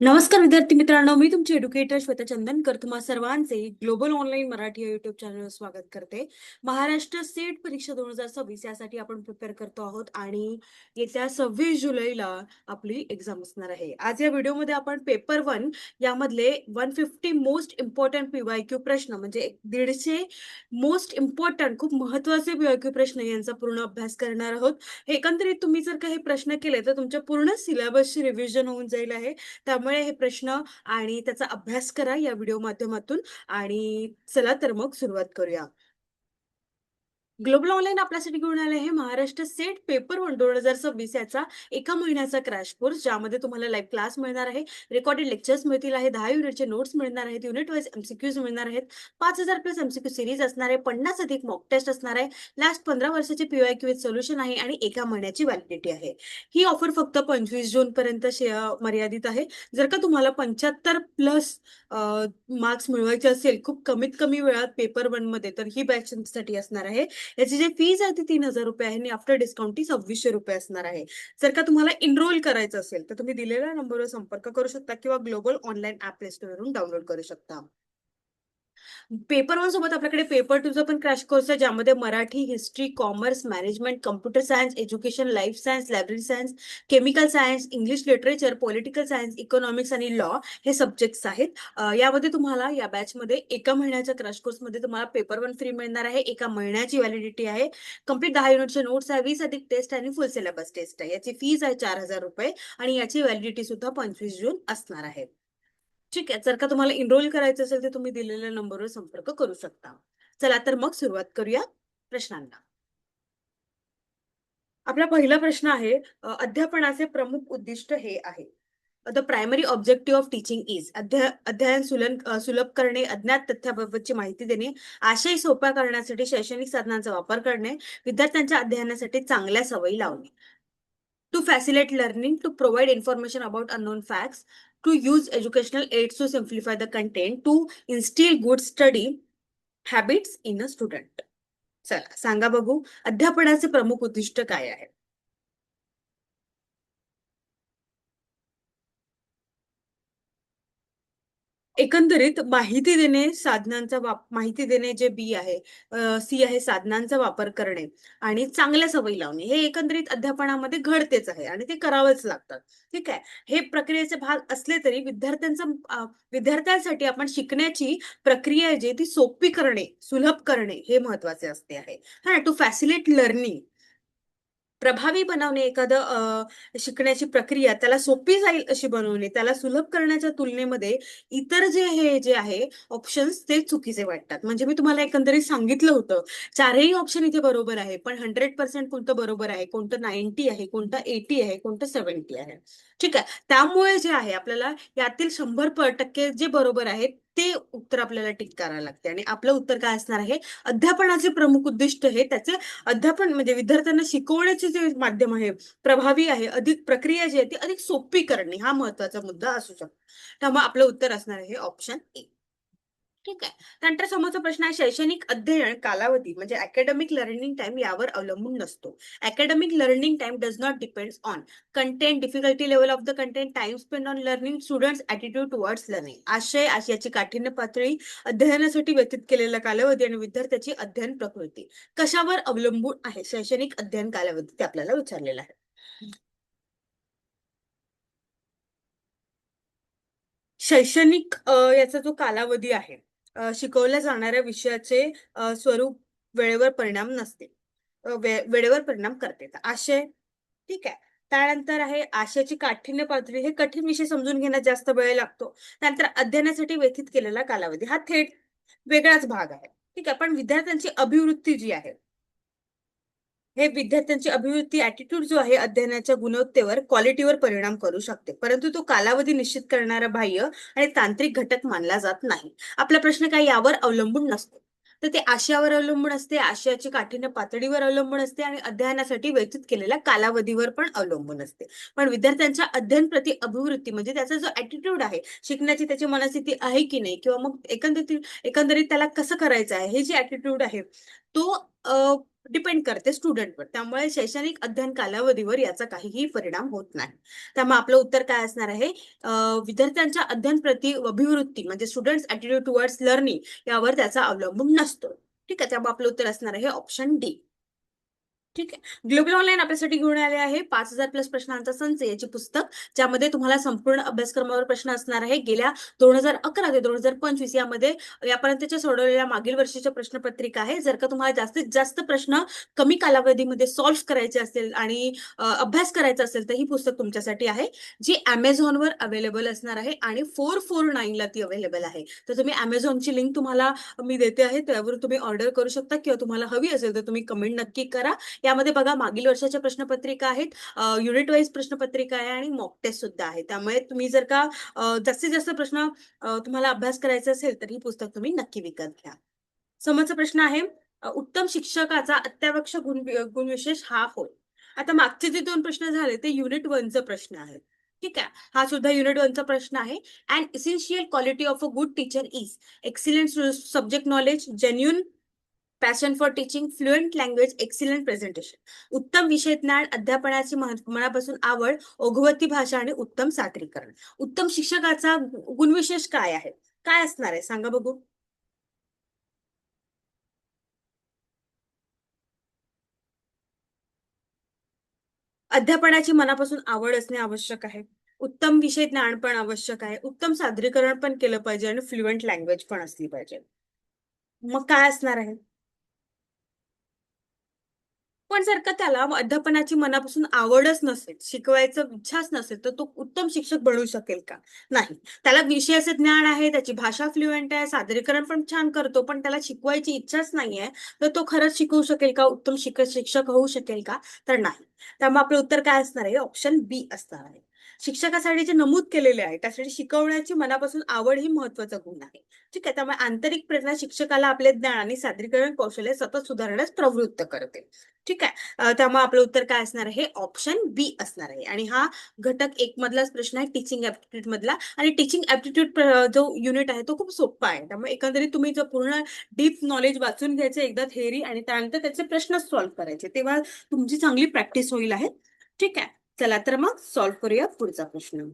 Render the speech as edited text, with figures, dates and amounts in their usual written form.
नमस्कार विद्यार्थी मित्रांनो, मी तुमची एड्युकेटर श्वेता चंदनकर तुम्हा सर्वांचे ग्लोबल ऑनलाईन मराठी या युट्यूब चॅनलवर स्वागत करते. महाराष्ट्र सेट परीक्षा 2026 यासाठी आपण प्रिपेअर करतो आहोत आणि येत्या 26 जुलैला आपली एक्झाम असणार आहे. आज या व्हिडिओमध्ये आपण पेपर 1 यामधले 150 मोस्ट इम्पॉर्टंट पीवायक्यू प्रश्न म्हणजे 150 मोस्ट इम्पॉर्टंट खूप महत्वाचे पीवायक्यू प्रश्न यांचा पूर्ण अभ्यास करणार आहोत. हे एकंदरीत तुम्ही जर काही प्रश्न केले तर तुमच्या पूर्ण सिलेबसची रिव्हिजन होऊन जाईल आहे. त्यामुळे हे प्रश्न आणि त्याचा अभ्यास करा या व्हिडिओ माध्यमातून आणि चला तर मग सुरुवात करूया. ग्लोबल ऑनलाईन आपल्यासाठी घेऊन आले आहे महाराष्ट्र सेट पेपर 1 2026 याचा एका महिन्याचा क्रॅश कोर्स, ज्यामध्ये तुम्हाला लाईव्ह क्लास मिळणार आहे, रेकॉर्डेड लेक्चर्स मिळतील आहे, 10 युनिटचे नोट्स मिळणार आहेत, युनिट वाईज एमसीक्यूज मिळणार आहेत, 5,000 प्लस एमसीक्यू सिरीज असणार आहे, 50 अधिक मॉक टेस्ट असणार आहे, लास्ट 15 वर्षाचे पीवायक्यू विथ सोल्युशन आहे आणि एका महिन्याची व्हॅलिडिटी आहे. ही ऑफर फक्त 25 जून पर्यंत मर्यादित आहे. जर का तुम्हाला 75 प्लस मार्क्स मिळवायचे असेल खूप कमीत कमी वेळात पेपर 1 मध्ये, तर ही बॅच साठी असणार आहे. याची जी फीज आहे ती 3,000 रुपये आहे आणि आफ्टर डिस्काउंट ती 2600 रुपये असणार आहे. जर का तुम्हाला एनरोल करायचं असेल तर तुम्ही दिलेल्या नंबरवर संपर्क करू शकता किंवा ग्लोबल ऑनलाईन ऍप प्ले स्टोअरवरून डाउनलोड करू शकता. पेपर 1 सोबत आपल्याकडे पेपर 2 चा पण क्रॅश कोर्स आहे, ज्यामध्ये Marathi, history, commerce, management, computer science, education, life science, library science, chemical science, English literature, political science, economics आणि लॉ हे सब्जेक्ट्स आहेत. यामध्ये तुम्हाला या बॅचमध्ये एका महिन्याच्या क्रॅश कोर्समध्ये तुम्हाला पेपर 1 फ्री मिळणार आहे. एका महिन्याची व्हॅलिडिटी आहे. कंप्लीट 10 युनिटचे नोट्स आहे, 20 अधिक टेस्ट आणि फुल सिलेबस टेस्ट आहे. याची फीज आहे 4,000 रुपये आणि याची व्हॅलिडिटी सुद्धा 25 जून असणार आहे. ठीक आहे. जर का तुम्हाला एनरोल करायचं असेल तर तुम्ही दिलेल्या नंबरवर संपर्क करू शकता. चला तर मग सुरुवात करूया प्रश्नांना. आपला पहिला प्रश्न आहे, अध्यापनाचे प्रमुख उद्दिष्ट हे आहे. The primary objective of teaching is अध्ययन सुलभ करणे, अज्ञात तथ्याबाबतची माहिती देणे, आशय सोपा करण्यासाठी शैक्षणिक साधनांचा वापर करणे, विद्यार्थ्यांच्या अध्ययनासाठी चांगल्या सवयी लावणे. To facilitate learning, to provide information about unknown facts, to use educational aids to simplify the content, to instill good study habits in a student. चला सांगा बघू, अध्यापनाचे प्रमुख उद्दिष्ट काय आहे? एकंदरीत माहिती देणे, माहिती देणे जे बी आहे, सी आहे साधनांचा वापर करणे आणि चांगल्या सवयी लावणे, हे एकंदरीत अध्यापनामध्ये घडतेच आहे आणि ते करावेच लागतात. ठीक आहे. हे प्रक्रियेचे भाग असले तरी विद्यार्थ्यांसाठी आपण शिकण्याची प्रक्रिया जी ती सोपी करणे, सुलभ करणे हे महत्वाचे असते आहे. हा, टू फॅसिलिटेट लर्निंग, प्रभावी बनवणे एखादं शिकण्याची प्रक्रिया त्याला सोपी जाईल अशी बनवणे, त्याला सुलभ करण्याच्या तुलनेमध्ये इतर जे आहे ऑप्शन्स ते चुकीचे वाटतात. म्हणजे मी तुम्हाला एकंदरीत सांगितलं होतं, चारही ऑप्शन इथे बरोबर आहे, पण 100% कोणतं बरोबर आहे, कोणतं 90 आहे, कोणतं 80 आहे, कोणतं 70 आहे. ठीक आहे. त्यामुळे जे आहे आपल्याला यातील 100% जे बरोबर आहे ते उत्तर आपल्याला टिक करायला लागते आणि आपलं उत्तर काय असणार आहे? अध्यापनाचे प्रमुख उद्दिष्ट हे त्याचे अध्यापन म्हणजे विद्यार्थ्यांना शिकवण्याचे जे माध्यम आहे प्रभावी आहे, अधिक प्रक्रिया जी आहे ती अधिक सोपी करणे हा महत्वाचा मुद्दा असू शकतो. त्यामुळे आपलं उत्तर असणार आहे ऑप्शन ए. ठीक आहे. त्यानंतर समोरचा प्रश्न आहे, शैक्षणिक अध्ययन कालावधी म्हणजे अकॅडमिक लर्निंग टाइम यावर अवलंबून नसतो. Academic learning time does not depends on content, difficulty level of the content, time spend on learning, students attitude towards learning. आशयाची काठिण्य पातळी, अध्ययनासाठी व्यतीत केलेला कालावधी आणि विद्यार्थ्याची अध्ययन प्रकृती कशावर अवलंबून आहे शैक्षणिक अध्ययन कालावधी, ते आपल्याला विचारलेलं आहे. शैक्षणिक याचा जो कालावधी आहे, शिकवल्या जाणाऱ्या विषयाचे स्वरूप वेळेवर परिणाम नसते, वेळेवर परिणाम करते. तर आशय, ठीक आहे. त्यानंतर आहे आशयाची काठिण्य पातळी, हे कठीण विषय समजून घेण्यात जास्त वेळ लागतो. त्यानंतर अध्ययनासाठी व्यतीत केलेला कालावधी हा थेट वेगळाच भाग आहे. ठीक आहे. पण विद्यार्थ्यांची अभिवृत्ती जी आहे, हे विद्यार्थ्यांची अभिवृत्ती ॲटिट्यूड जो आहे अध्ययनाच्या गुणवत्तेवर, क्वालिटीवर परिणाम करू शकते. परंतु तो कालावधी निश्चित करणारा बाह्य आणि तांत्रिक घटक मानला जात नाही. आपला प्रश्न काय यावर अवलंबून नसतो. तर ते आशयावर अवलंबून असते, आशयाची काठिण्य पातळीवर अवलंबून असते आणि अध्ययनासाठी व्यतीत केलेल्या कालावधीवर पण अवलंबून असते. पण विद्यार्थ्यांच्या अध्ययन प्रति अभिवृत्ती म्हणजे त्याचा जो ॲटिट्यूड आहे, शिकण्याची त्याची मनस्थिती आहे की नाही, किंवा मग एकंदरीत एकंदरीत त्याला कसं करायचं आहे, हे जे ॲटिट्यूड आहे तो डिपेंड करते स्टुडंटवर. त्यामुळे शैक्षणिक अध्ययन कालावधीवर याचा काहीही परिणाम होत नाही. त्यामुळे आपलं उत्तर काय असणार आहे? विद्यार्थ्यांच्या अध्ययन प्रति अभिवृत्ती म्हणजे स्टुडंट्स ऍटिट्यूड टुवर्ड्स लर्निंग यावर त्याचा अवलंबून नसतो. ठीक आहे, त्यामुळे आपलं उत्तर असणार आहे ऑप्शन डी. ठीक आहे. ग्लोबल ऑनलाईन आपल्यासाठी घेऊन आले आहे 5,000+ प्रश्नांचा संच याची पुस्तक, ज्यामध्ये तुम्हाला संपूर्ण अभ्यासक्रमावर प्रश्न असणार आहे. गेल्या 2011 ते 2025 यामध्ये यापर्यंतच्या सोडवलेल्या मागील वर्षीच्या प्रश्नपत्रिका आहे. जर का तुम्हाला जास्तीत जास्त प्रश्न कमी कालावधीमध्ये सॉल्व्ह करायचे असेल आणि अभ्यास करायचा असेल तर ही पुस्तक तुमच्यासाठी आहे, जी Amazonवर अवेलेबल असणार आहे आणि 449ला ती अवेलेबल आहे. तर तुम्ही Amazonची लिंक तुम्हाला मी देते आहे, त्यावर तुम्ही ऑर्डर करू शकता किंवा तुम्हाला हवी असेल तर तुम्ही कमेंट नक्की करा. यामध्ये बघा मागील वर्षाच्या प्रश्नपत्रिका आहेत, युनिट वाईज प्रश्नपत्रिका आहे आणि मॉक टेस्ट सुद्धा आहे. त्यामुळे तुम्ही जर का जास्तीत जास्त प्रश्न तुम्हाला अभ्यास करायचा असेल तर ही पुस्तक तुम्ही नक्की विकत घ्या. समोरचा प्रश्न आहे, उत्तम शिक्षकाचा अत्यावश्यक गुणविशेष हा होय. आता मागचे जे 2 प्रश्न झाले ते युनिट 1चा प्रश्न आहे. ठीक आहे, हा सुद्धा युनिट 1चा प्रश्न आहे. And essential quality of a good teacher is excellent subject knowledge, genuine passion for teaching, fluent language, excellent presentation. उत्तम विषय ज्ञान, अध्यापनाची मनापासून आवड, ओघवती भाषा आणि उत्तम सादरीकरण. उत्तम शिक्षकाचा गुणविशेष काय आहे? काय असणार आहे सांगा बघू. अध्यापनाची मनापासून आवड असणे आवश्यक आहे. उत्तम विषय ज्ञान पण आवश्यक आहे. उत्तम सादरीकरण पण केलं पाहिजे आणि फ्लुएंट लँग्वेज पण असली पाहिजे. मग काय असणार आहे? पण जर का त्याला अध्यापनाची मनापासून आवडच नसेल, शिकवायचं इच्छाच नसेल, तर तो उत्तम शिक्षक बनू शकेल का? नाही. त्याला विषयाचे ज्ञान आहे, त्याची भाषा फ्लुएंट आहे, सादरीकरण पण छान करतो, पण त्याला शिकवायची इच्छाच नाहीये, तर तो खरंच शिकवू शकेल का? उत्तम शिक्षक होऊ शकेल का? तर नाही. त्यामुळे आपलं उत्तर काय असणार आहे? ऑप्शन बी असणार आहे. शिक्षकासाठी जे नमूद केलेले आहे, त्यासाठी शिकवण्याची मनापासून आवड ही महत्वाचा गुण आहे. ठीक आहे. त्यामुळे आंतरिक प्रेरणा शिक्षकाला आपले ज्ञान आणि सादरीकरण कौशल्य सतत सुधारण्यास प्रवृत्त करते. ठीक आहे. त्यामुळे आपलं उत्तर काय असणार आहे? ऑप्शन बी असणार आहे. आणि हा घटक 1 मधलाच प्रश्न आहे टीचिंग ऍप्टिट्यूड मधला. आणि टीचिंग ऍप्टिट्यूड जो युनिट आहे तो खूप सोपा आहे. त्यामुळे एकंदरीत तुम्ही जर पूर्ण डीप नॉलेज वाचून घ्यायचं एकदा थेअरी आणि त्यानंतर त्याचे प्रश्न सॉल्व्ह करायचे, तेव्हा तुमची चांगली प्रॅक्टिस होईल आहे. ठीक आहे. चला तर मग सॉल्व्ह करूया पुढचा प्रश्न.